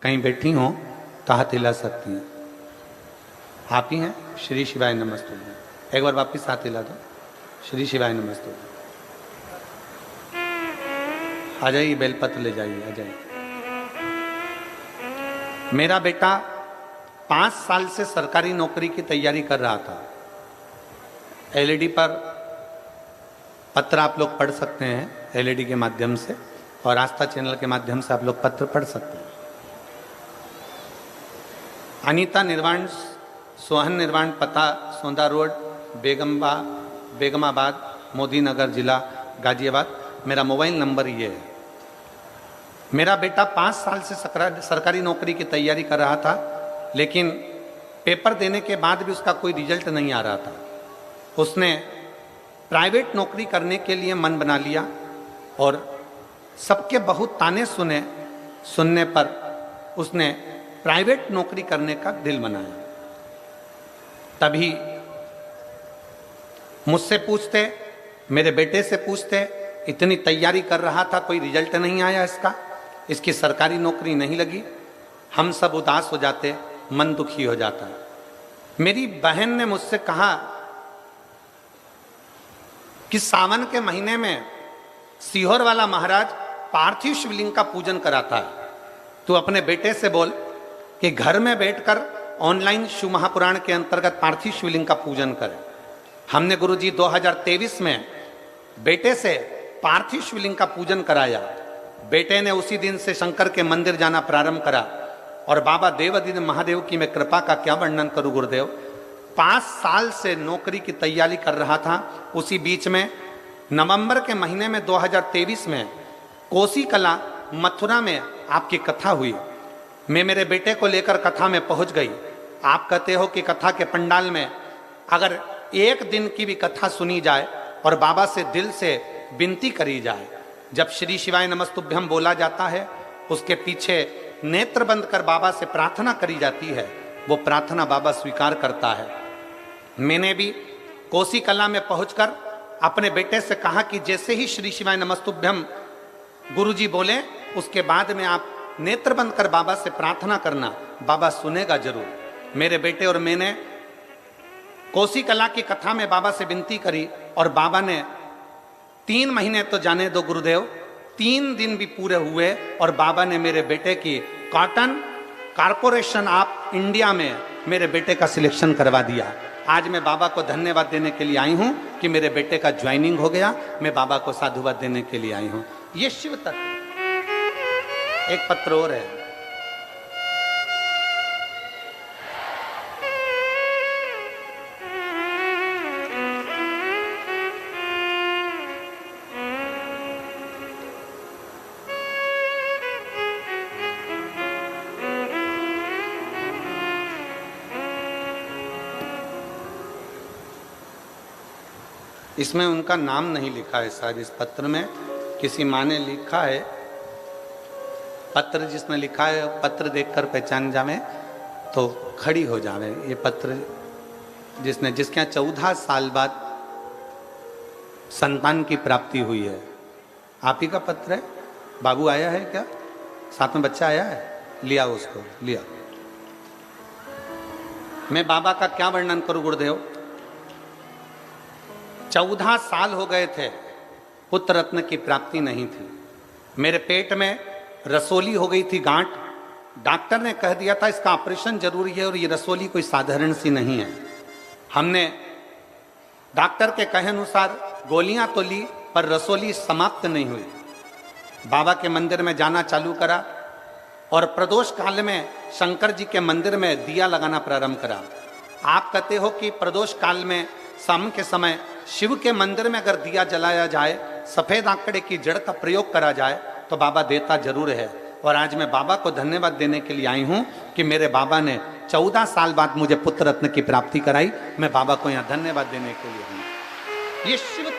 कहीं बैठी हो तो हाथ हिला सकती हैं। आप ही हैं? श्री शिवाय नमस्तुभ्यम। एक बार वापिस हाथ हिला दो। श्री शिवाय नमस्तुभ्यम। आ जाइए, बेलपत्र ले जाइए, आ जाइए। मेरा बेटा 5 साल से सरकारी नौकरी की तैयारी कर रहा था। एलईडी पर पत्र आप लोग पढ़ सकते हैं, एलईडी के माध्यम से, और आस्था चैनल के माध्यम से आप लोग पत्र पढ़ सकते हैं। अनीता निर्वाण, सोहन निर्वाण, पता सोंदा रोड, बेगमाबाद, मोदी नगर, जिला गाजियाबाद। मेरा मोबाइल नंबर ये है। मेरा बेटा 5 साल से सरकारी नौकरी की तैयारी कर रहा था, लेकिन पेपर देने के बाद भी उसका कोई रिजल्ट नहीं आ रहा था। उसने प्राइवेट नौकरी करने के लिए मन बना लिया और सबके बहुत ताने सुनने पर उसने प्राइवेट नौकरी करने का दिल बनाया। तभी मुझसे पूछते, मेरे बेटे से पूछते, इतनी तैयारी कर रहा था, कोई रिजल्ट नहीं आया इसका, इसकी सरकारी नौकरी नहीं लगी। हम सब उदास हो जाते, मन दुखी हो जाता। मेरी बहन ने मुझसे कहा कि सावन के महीने में सीहोर वाला महाराज पार्थिव शिवलिंग का पूजन कराता है, तू अपने बेटे से बोल कि घर में बैठकर ऑनलाइन शिव महापुराण के अंतर्गत पार्थिव शिवलिंग का पूजन करें। हमने गुरुजी 2023 में बेटे से पार्थिव शिवलिंग का पूजन कराया। बेटे ने उसी दिन से शंकर के मंदिर जाना प्रारंभ करा और बाबा देवादिदेव महादेव की मैं कृपा का क्या वर्णन करूं गुरुदेव। 5 साल से नौकरी की तैयारी कर रहा था। उसी बीच में नवंबर के महीने में 2023 में कोसी कला मथुरा में आपकी कथा हुई। मैं मेरे बेटे को लेकर कथा में पहुंच गई। आप कहते हो कि कथा के पंडाल में अगर एक दिन की भी कथा सुनी जाए और बाबा से दिल से विनती करी जाए, जब श्री शिवाय नमस्तुभ्यम बोला जाता है, उसके पीछे नेत्र बंद कर बाबा से प्रार्थना करी जाती है, वो प्रार्थना बाबा स्वीकार करता है। मैंने भी कोसी कला में पहुंचकर अपने बेटे से कहा कि जैसे ही श्री शिवाय नमस्तुभ्यम गुरुजी बोले, उसके बाद में आप नेत्र बंद कर बाबा से प्रार्थना करना, बाबा सुनेगा जरूर। मेरे बेटे और मैंने कोसी कला की कथा में बाबा से विनती करी और बाबा ने 3 महीने तो जाने दो गुरुदेव, 3 दिन भी पूरे हुए और बाबा ने मेरे बेटे की कॉटन कारपोरेशन ऑफ इंडिया में मेरे बेटे का सिलेक्शन करवा दिया। आज मैं बाबा को धन्यवाद देने के लिए आई हूं कि मेरे बेटे का ज्वाइनिंग हो गया। मैं बाबा को साधुवाद देने के लिए आई हूं। ये शिव तत्व। एक पत्र और है। इसमें उनका नाम नहीं लिखा है शायद, इस पत्र में किसी माँ ने लिखा है। पत्र जिसमें लिखा है, पत्र देखकर पहचान जावे तो खड़ी हो जावे। ये पत्र जिसके यहाँ 14 साल बाद संतान की प्राप्ति हुई है, आप ही का पत्र है। बाबू आया है क्या? साथ में बच्चा आया है? लिया उसको, लिया। मैं बाबा का क्या वर्णन करूं गुरुदेव। 14 साल हो गए थे, पुत्र रत्न की प्राप्ति नहीं थी। मेरे पेट में रसोली हो गई थी, गांठ। डॉक्टर ने कह दिया था इसका ऑपरेशन जरूरी है और ये रसोली कोई साधारण सी नहीं है। हमने डॉक्टर के कहे अनुसार गोलियां तो ली, पर रसोली समाप्त नहीं हुई। बाबा के मंदिर में जाना चालू करा और प्रदोष काल में शंकर जी के मंदिर में दिया लगाना प्रारंभ करा। आप कहते हो कि प्रदोष काल में शाम के समय शिव के मंदिर में अगर दिया जलाया जाए, सफेद आंकड़े की जड़ का प्रयोग करा जाए तो बाबा देता जरूर है। और आज मैं बाबा को धन्यवाद देने के लिए आई हूं कि मेरे बाबा ने 14 साल बाद मुझे पुत्र रत्न की प्राप्ति कराई। मैं बाबा को यहाँ धन्यवाद देने के लिए हूं। ये शिव